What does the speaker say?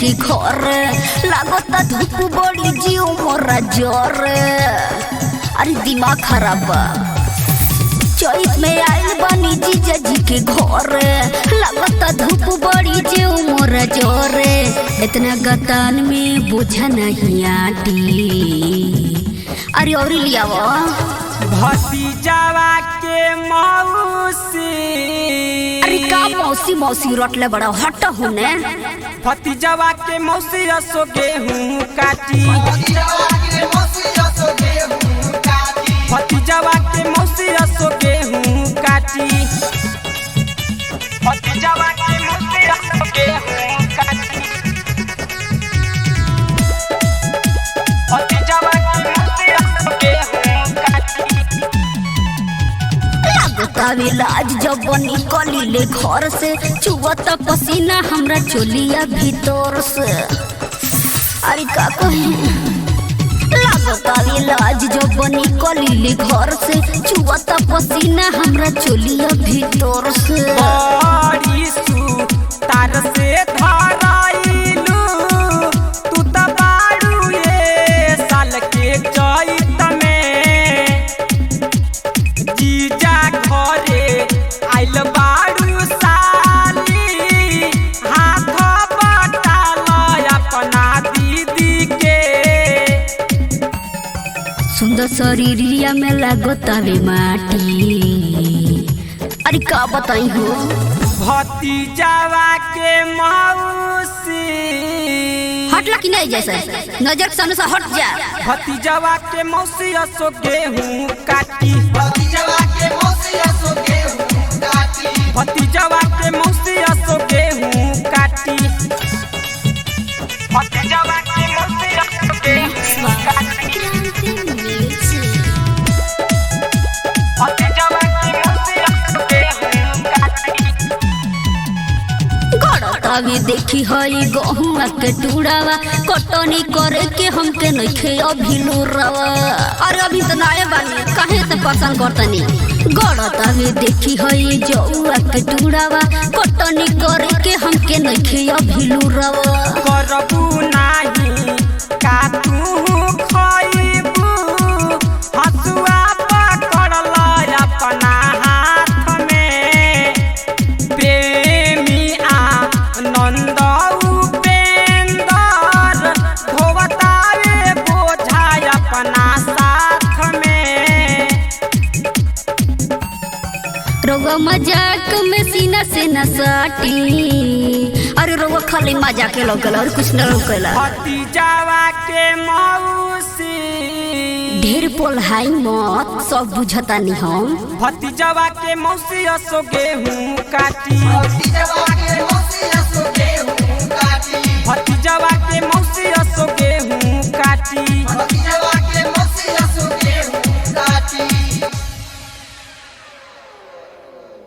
के घर लागता धूप बड़ी जीव मोरा जोर। अरे दिमाग खराब बा। चौथ में आइल बानी जीजा जी के घर लागता धूप बड़ी जीव मोरा जोर। इतना गतान में बोझा नहीं आटी। अरे और लिया वो भतीजावा के मौसी। अरे का मौसी मौसी रटले बड़ा हट होने। भतीजावा के मौसी रसो गेहूं काटी। भतीजावा के मौसी रसो गेहूं काटी। भतीजावा के मौसी रसो गेहूं काटी। भतीजावा के मौसी रसो गेहूं काटी। लागतावे लाज जब निकली ले घर से चुवत पसीना हमरा चोलिया भीतर से। अरे का कही लागतावे लाज जब निकली ले घर से चुवत पसीना हमरा चोलिया भीतर से। बड़ी सु तार से धराइलू तू त बाड़ू ये साल के चैत में। जीजा घरे आइल बाड़ू साली हाथ बटाल अपना दीदी के। सुंदर शरीरिया में लागतावे माटी। अरे का बताई हो भतीजावा के मौसी। हटला कि नहीं जैसे नजर के सामने से हट जा। भतीजावा के मौसी रसो गेहूं काटी। भतीजावा के मौसी रसो गेहूं काटी। भतीजावा के मौसी रसो गेहूं काटी। भतीजावा के मौसी रसो गेहूं काटी। भतीजावा के मौसी रसो गेहूं काटी। अभी देखी हई गहुआ के टुड़ावा कटनी करे के हमके नइखे अभी लुरवा। अरे अभी तो नए बानी काहे त पसंद करतनी। गड़त अभी देखी हई जौआ के टुड़ावा कटनी करे के हमके नइखे अभी लुरवा। करबू नाही का तू खइबू हसुआ पकड़ल अपना हाथ में। प्रेमी आनंद उपेंदर धोवतावे बोझा अपना साथ में। रोवा मजाक में सीना से न साटी। अरे रोवा खाली मजाक के लोकल और कुछ न लोकल। भतीजावा के मौसी ढेर पोल हाई मत सब बुझता नहीं हम। भतीजावा के मौसी रसो गेहूं काटी।